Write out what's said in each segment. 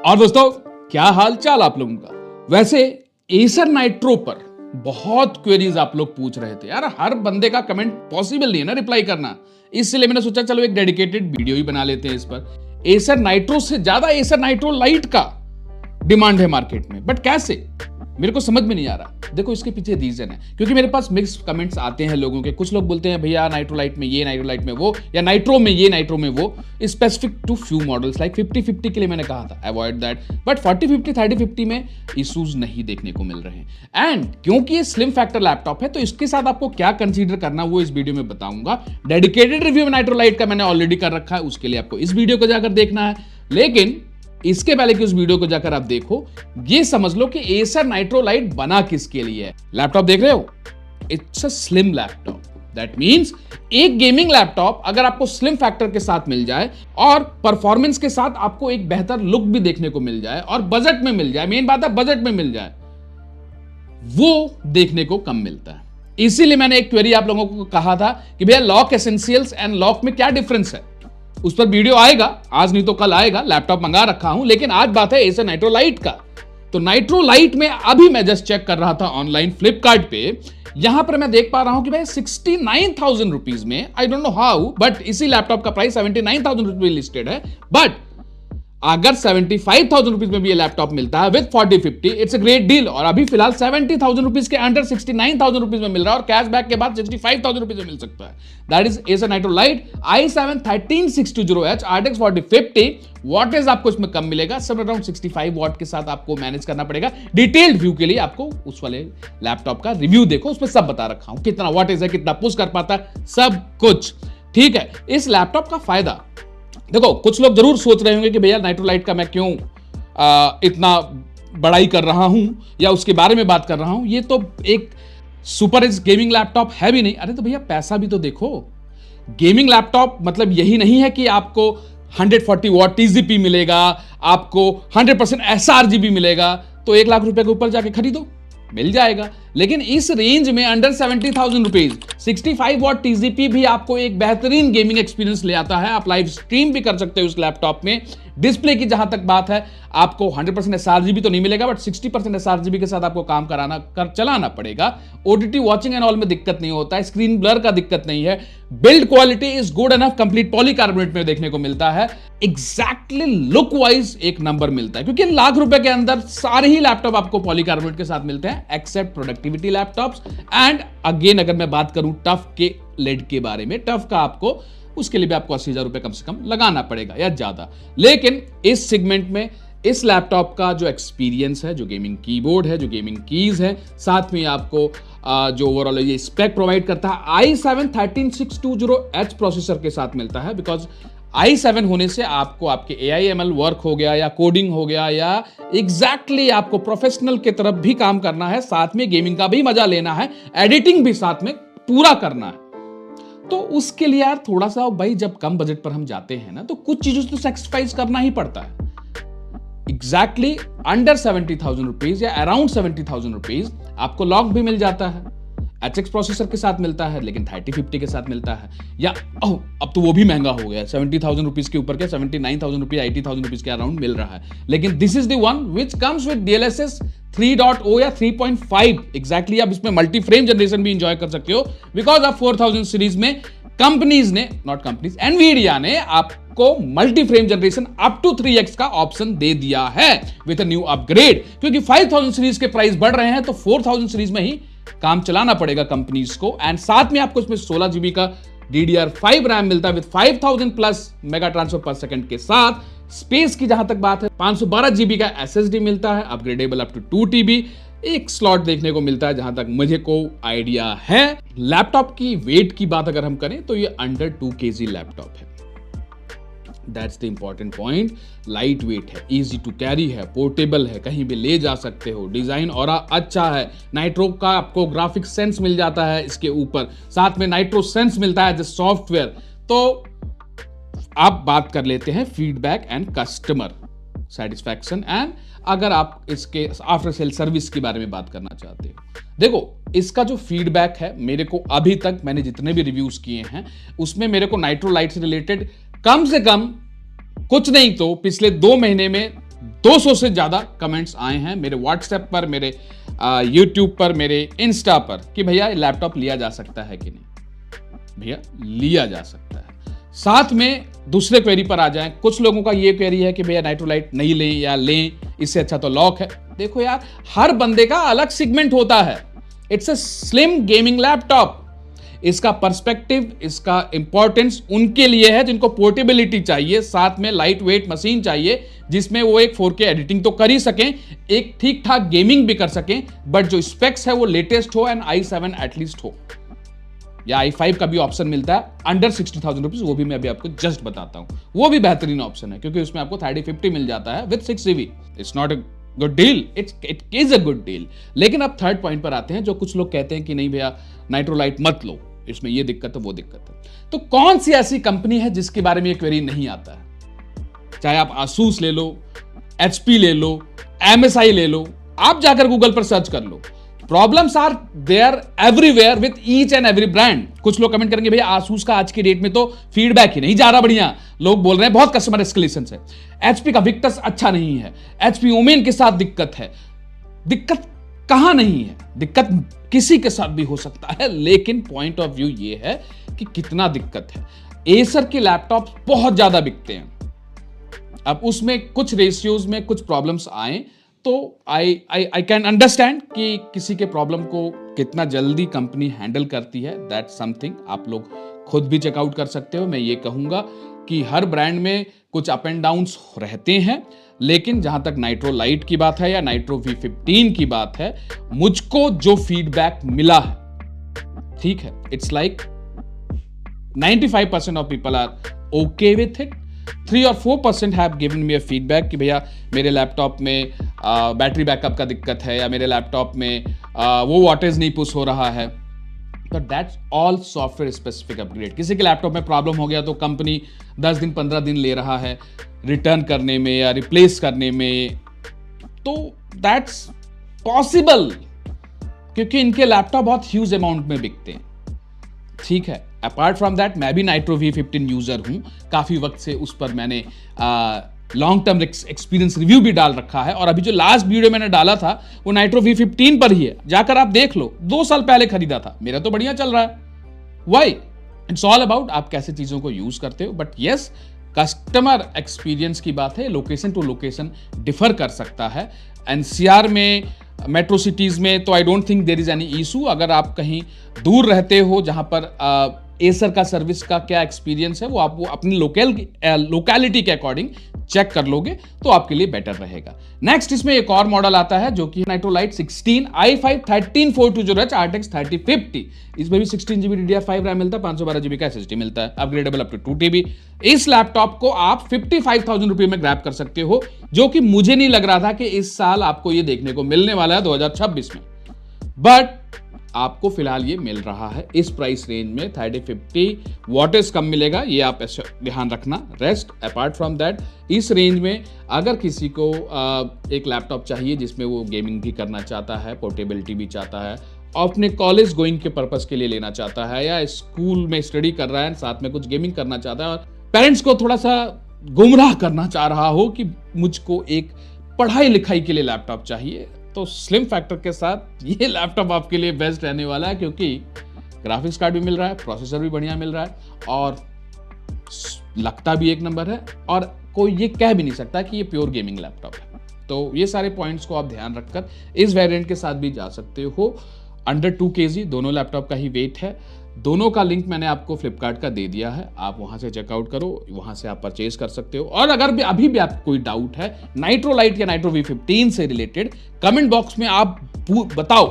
और दोस्तों, क्या हाल चाल आप लोगों का। वैसे एसर नाइट्रो पर बहुत क्वेरीज आप लोग पूछ रहे थे यार। हर बंदे का कमेंट पॉसिबल नहीं है ना रिप्लाई करना, इसलिए मैंने सोचा चलो एक डेडिकेटेड वीडियो ही बना लेते हैं इस पर। एसर नाइट्रो से ज्यादा एसर नाइट्रो लाइट का डिमांड है मार्केट में, बट कैसे मेरे को समझ में नहीं आ रहा। देखो इसके पीछे रीजन है, क्योंकि मेरे पास मिक्स कमेंट्स आते हैं लोगों के। कुछ लोग बोलते हैं भैया नाइट्रो लाइट में ये, नाइट्रो लाइट में वो, या नाइट्रो में ये, नाइट्रो में वो। Specific to few models like 50-50 के लिए मैंने कहा था अवॉइड दैट, बट 40-50 30-50 में इश्यूज नहीं देखने को मिल रहे हैं। एंड क्योंकि ये स्लिम फैक्टर लैपटॉप है, तो इसके साथ आपको क्या कंसीडर करना वो इस वीडियो में बताऊंगा। डेडिकेटेड रिव्यू नाइट्रो लाइट का मैंने ऑलरेडी कर रखा है, उसके लिए आपको इस वीडियो को जाकर देखना है। लेकिन इसके पहले कि उस वीडियो को जाकर आप देखो, ये समझ लो कि एसर नाइट्रो लाइट बना किसके लिए है। लैपटॉप देख रहे हो, it's a slim laptop. That means एक गेमिंग लैपटॉप अगर आपको स्लिम फैक्टर के साथ मिल जाए और परफॉर्मेंस के साथ आपको एक बेहतर लुक भी देखने को मिल जाए और बजट में मिल जाए, मेन बात है बजट में मिल जाए, वो देखने को कम मिलता है। इसीलिए मैंने एक क्वेरी आप लोगों को कहा था कि भैया लॉक एसेंशियल्स एंड लॉक में क्या डिफरेंस है। उस पर वीडियो आएगा, आज नहीं तो कल आएगा। लैपटॉप मंगा रखा हूं, लेकिन आज बात है एसर नाइट्रो लाइट का। तो नाइट्रो लाइट में अभी मैं जस्ट चेक कर रहा था ऑनलाइन फ्लिपकार्ट पे, यहां पर मैं देख पा रहा हूं कि भाई 69,000 रुपीज में, I don't know how, but इसी लैपटॉप का प्राइस 79,000 रुपीज लिस्टेड है। बट अगर 75,000 रुपीज में भी ये लैपटॉप मिलता है with 40-50, it's a great deal. और अभी फिलहाल 70,000 रुपीज के अंडर 69,000 रुपीज में मिल रहा है, और कैशबैक के बाद 65,000 रुपीज में मिल सकता है। That is Acer nitro light i7 13620H RTX 4050। Wattage आपको इसमें कम मिलेगा, सब अराउंड 65 वॉट के साथ आपको मैनेज करना पड़ेगा। डिटेल्ड व्यू के लिए आपको उस वाले लैपटॉप का रिव्यू देखो, उसमें सब बता रखा हूं, कितना वॉटेज है, कितना पुश कर पाता है, सब कुछ ठीक है। इस लैपटॉप का फायदा देखो, कुछ लोग जरूर सोच रहे होंगे कि भैया नाइट्रो लाइट का मैं क्यों इतना बड़ाई कर रहा हूं या उसके बारे में बात कर रहा हूं। ये तो एक सुपर एज गेमिंग लैपटॉप है भी नहीं। अरे तो भैया पैसा भी तो देखो। गेमिंग लैपटॉप मतलब यही नहीं है कि आपको 140 वॉट टीजीपी मिलेगा, आपको 100% एसआरजीबी मिलेगा, तो 1 लाख रुपए के ऊपर जाके खरीदो, मिल जाएगा। लेकिन इस रेंज में अंडर 70,000 रुपीज 65 वॉट टीजीपी भी आपको एक बेहतरीन गेमिंग एक्सपीरियंस ले आता है। आप लाइव स्ट्रीम भी कर सकते हो उस लैपटॉप में। डिस्प्ले की जहां तक बात है, आपको 100% एसआरजीबी तो नहीं मिलेगा, बट 60% एसआरजीबी के साथ आपको काम चलाना पड़ेगा। ओटीटी वॉचिंग एंड ऑल में दिक्कत नहीं होता है, स्क्रीन ब्लर का दिक्कत नहीं है। Build quality is good enough, complete polycarbonate में देखने को मिलता है। एग्जैक्टली लुक वाइज एक नंबर मिलता है, क्योंकि लाख रुपए के अंदर सारे ही लैपटॉप आपको पॉलीकार्बोनेट के साथ मिलते हैं, except productivity laptops. And again अगर मैं बात करूं टफ के लेड के बारे में, टफ का आपको उसके लिए भी आपको 80,000 रुपए कम से कम लगाना पड़ेगा या ज्यादा। लेकिन इस सेगमेंट में इस लैपटॉप का जो एक्सपीरियंस है, जो गेमिंग कीबोर्ड है, जो गेमिंग कीज है, साथ में आपको जो ओवरऑल ये स्पेक प्रोवाइड करता है, i7 13620H प्रोसेसर के साथ मिलता है। बिकॉज i7 होने से आपको आपके AI/ML वर्क हो गया या कोडिंग हो गया या एग्जैक्टली आपको प्रोफेशनल की तरफ भी काम करना है, साथ में गेमिंग का भी मजा लेना है, एडिटिंग भी साथ में पूरा करना है। तो उसके लिए यार थोड़ा सा भाई, जब कम बजट पर हम जाते हैं ना, तो कुछ चीजों से तो सैक्रिफाइस करना ही पड़ता है। एग्जैक्टली अंडर 70,000 रुपीज या अराउंड 70,000 रुपीज आपको लॉक भी मिल जाता है, HX प्रोसेसर के साथ मिलता है, लेकिन 3050 के साथ मिलता है। या अब तो वो भी महंगा हो गया, 70,000 रुपीज के ऊपर क्या 79,000 रुपीज 80,000 रुपीज के अराउंड मिल रहा है। लेकिन this is the one which comes with DLSS 3.0 या 3.5। एग्जैक्टली आप इसमें मल्टी फ्रेम जनरेशन भी इंजॉय कर सकते हो, बिकॉज ऑफ 4000 सीरीज में कंपनीज ने, नॉट कंपनीज, एनवीडिया ने आपको multi frame generation up to 3x का ऑप्शन दे दिया है विद अ न्यू अपग्रेड। क्योंकि 5000 सीरीज के प्राइस बढ़ रहे हैं, तो 4000 सीरीज में ही काम चलाना पड़ेगा कंपनीज को। एंड साथ में आपको इसमें 16 GB का DDR5 रैम मिलता है विद 5000 प्लस मेगा ट्रांसफर पर सेकंड के साथ। स्पेस की जहां तक बात है, 512 GB का SSD मिलता है, अपग्रेडेबल अप टू 2 TB। एक स्लॉट देखने को मिलता है, जहां तक मुझे को आइडिया है। लैपटॉप की वेट की बात अगर हम करें, तो ये अंडर 2 kg लैपटॉप है। That's the important point. Light weight है, इजी टू कैरी है, पोर्टेबल है, कहीं भी ले जा सकते हो। डिजाइन और अच्छा है। नाइट्रो का आपको ग्राफिक सेंस मिल जाता है इसके ऊपर, साथ में नाइट्रो सेंस मिलता है जैसे सॉफ्टवेयर। तो आप बात कर लेते हैं feedback and customer satisfaction, and अगर आप इसके आफ्टर सेल सर्विस के बारे में बात करना चाहते हो। देखो इसका जो फीडबैक है, मेरे को अभी तक मैंने जितने भी रिव्यूज किए हैं उसमें मेरे को नाइट्रो लाइट से रिलेटेड कम से कम कुछ नहीं तो पिछले 2 महीने में 200 से ज्यादा कमेंट्स आए हैं मेरे व्हाट्सएप पर, मेरे यूट्यूब पर, मेरे इंस्टा पर कि भैया लैपटॉप लिया जा सकता है कि नहीं। भैया लिया जा सकता है। साथ में दूसरे क्वेरी पर आ जाएं। कुछ लोगों का ये क्वेरी है कि भैया नाइट्रोलाइट नहीं लें या लें, इससे अच्छा तो लॉक है। देखो यार, हर बंदे का अलग सेगमेंट होता है। It's a slim gaming laptop. इसका पर्सपेक्टिव, इसका इंपॉर्टेंस उनके लिए है जिनको पोर्टेबिलिटी चाहिए, साथ में लाइट वेट मशीन चाहिए जिसमें वो एक 4K एडिटिंग तो कर ही सकें, एक ठीक ठाक गेमिंग भी कर सकें, बट जो स्पेक्स है वो लेटेस्ट हो एंड i7 एटलीस्ट हो, या i5 का भी ऑप्शन मिलता है अंडर 60,000 रुपीज, वो भी मैं अभी आपको जस्ट बताता हूं। वो भी बेहतरीन ऑप्शन है क्योंकि उसमें आपको 3050 मिल जाता है with 6GB। It's not a good deal, it is a good deal. लेकिन अब थर्ड पॉइंट पर आते हैं, जो कुछ लोग कहते हैं कि नहीं भैया नाइट्रोलाइट मत लो, इसमें ये दिक्कत है वो दिक्कत है। तो कौन सी ऐसी कंपनी है जिसके बारे में ये क्वेरी नहीं आता है? चाहे आप आसूस ले लो, HP ले लो, MSI ले लो, आप जाकर गूगल पर सर्च कर लो। Problems are there everywhere with each and every brand. कुछ लोग कमेंट करेंगे भैया आसूस का आज की डेट में तो फीडबैक ही नहीं जा रहा बढ़िया, लोग बोल रहे हैं बहुत कस्टमर एस्केलेशन है। HP का विक्टस अच्छा नहीं है, HP ओमेन के साथ दिक्कत है। दिक्कत कहां नहीं है, दिक्कत किसी के साथ भी हो सकता है, लेकिन पॉइंट ऑफ व्यू ये है कि कितना दिक्कत है। एसर के लैपटॉप बहुत ज्यादा बिकते हैं। अब उसमें कुछ रेशियोज में कुछ प्रॉब्लम्स आए तो आई कैन अंडरस्टैंड कि किसी के प्रॉब्लम को कितना जल्दी कंपनी हैंडल करती है। दैट्स समथिंग आप लोग खुद भी चेकआउट कर सकते हो। मैं ये कहूंगा कि हर ब्रांड में कुछ अप एंड डाउन्स रहते हैं, लेकिन जहां तक नाइट्रो लाइट की बात है या नाइट्रो V15 की बात है, मुझको जो फीडबैक मिला है, ठीक है, it's like 95% of people are okay with it. 3 और 4% have given me a feedback कि भैया मेरे लैपटॉप में बैटरी बैकअप का दिक्कत है, या मेरे लैपटॉप में वो वॉटेज नहीं पुश हो रहा है। तो that's all software specific upgrade. किसी के लैपटॉप में प्रॉब्लम हो गया तो कंपनी 10 दिन 15 दिन ले रहा है रिटर्न करने में या रिप्लेस करने में, तो दैट्स पॉसिबल क्योंकि इनके लैपटॉप बहुत ह्यूज अमाउंट में बिकते हैं, ठीक है। अपार्ट फ्रॉम दैट मैं भी नाइट्रो V15 यूजर हूं, काफी वक्त से उस पर मैंने लॉन्ग टर्म एक्सपीरियंस रिव्यू भी डाल रखा है, और अभी जो लास्ट वीडियो मैंने डाला था वो नाइट्रो V15 पर ही है, जाकर आप देख लो। 2 साल पहले खरीदा था, मेरा तो बढ़िया चल रहा है। वाई? इट्स ऑल अबाउट आप कैसे चीजों को यूज करते हो। बट यस, कस्टमर एक्सपीरियंस की बात है, लोकेशन टू लोकेशन डिफर कर सकता है। NCR में, मेट्रो सिटीज में तो I don't think there is any issue. अगर आप कहीं दूर रहते हो जहां पर एसर का सर्विस का क्या एक्सपीरियंस है, वो आप वो अपनी लोकेलिटी के अकॉर्डिंग चेक कर लोगे तो आपके लिए बेटर रहेगा। नेक्स्ट इसमें एक और मॉडल आता है जो कि नाइट्रोलाइट 16 i5 13420H RTX 3050। इसमें भी 16GB DDR5 रैम मिलता है, 512GB का SSD मिलता है, अपग्रेडेबल अप टू 2TB। इस लैपटॉप को आप 55,000 रुपए में ग्रैब कर सकते हो, जो कि मुझे नहीं लग रहा था कि इस साल आपको ये देखने को मिलने वाला है 2026 में, बट आपको फिलहाल ये मिल रहा है इस प्राइस रेंज में। 3050 वॉटेज कम मिलेगा, ये आप ध्यान रखना। रेस्ट अपार्ट फ्रॉम दैट, इस रेंज में अगर किसी को एक लैपटॉप चाहिए जिसमें वो गेमिंग भी करना चाहता है, पोर्टेबिलिटी भी चाहता है, और अपने कॉलेज गोइंग के पर्पस के लिए लेना चाहता है, या स्कूल में स्टडी कर रहा है साथ में कुछ गेमिंग करना चाहता है, और पेरेंट्स को थोड़ा सा गुमराह करना चाह रहा हो कि मुझको एक पढ़ाई लिखाई के लिए लैपटॉप चाहिए, तो स्लिम फैक्टर के साथ ये लैपटॉप आपके लिए बेस्ट रहने वाला है, क्योंकि ग्राफिक्स कार्ड भी मिल रहा है, प्रोसेसर भी बढ़िया मिल रहा है, और लगता भी एक नंबर है, और कोई ये कह भी नहीं सकता कि ये प्योर गेमिंग लैपटॉप है। तो ये सारे पॉइंट्स को आप ध्यान रखकर इस वेरिएंट के साथ भी जा सकते हो। अंडर 2 kg दोनों लैपटॉप का ही वेट है। दोनों का लिंक मैंने आपको फ्लिपकार्ट का दे दिया है, आप वहां से चेकआउट करो, वहां से आप परचेज कर सकते हो। और अगर भी अभी भी आपको कोई डाउट है नाइट्रोलाइट या नाइट्रो V15 से रिलेटेड, कमेंट बॉक्स में आप बताओ,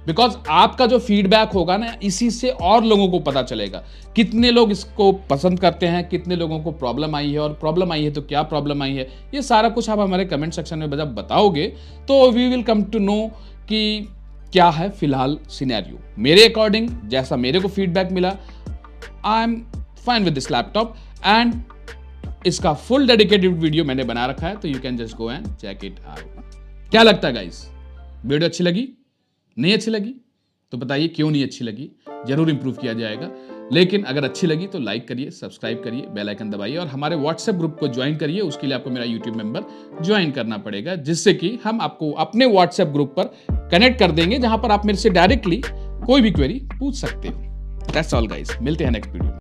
बिकॉज आपका जो फीडबैक होगा ना, इसी से और लोगों को पता चलेगा कितने लोग इसको पसंद करते हैं, कितने लोगों को प्रॉब्लम आई है, और प्रॉब्लम आई है तो क्या प्रॉब्लम आई है। ये सारा कुछ आप हमारे कमेंट सेक्शन में जब बताओगे तो we will come to know कि क्या है फिलहाल सिनेरियो। मेरे अकॉर्डिंग जैसा मेरे को फीडबैक मिला, I am fine with this laptop, and इसका फुल डेडिकेटेड वीडियो मैंने बना रखा है, तो you can just go and check it out. क्या लगता है गाइस, वीडियो अच्छी लगी? नहीं अच्छी लगी तो बताइए क्यों नहीं अच्छी लगी, जरूर इंप्रूव किया जाएगा। लेकिन अगर अच्छी लगी तो लाइक करिए, सब्सक्राइब करिए, बेल आइकन दबाइए और हमारे व्हाट्सएप ग्रुप को ज्वाइन करिए। उसके लिए आपको मेरा यूट्यूब मेंबर ज्वाइन करना पड़ेगा, जिससे कि हम आपको अपने व्हाट्सएप ग्रुप पर कनेक्ट कर देंगे, जहां पर आप मेरे से डायरेक्टली कोई भी क्वेरी पूछ सकते हो। दैट्स ऑल गाइस, मिलते हैं नेक्स्ट वीडियो।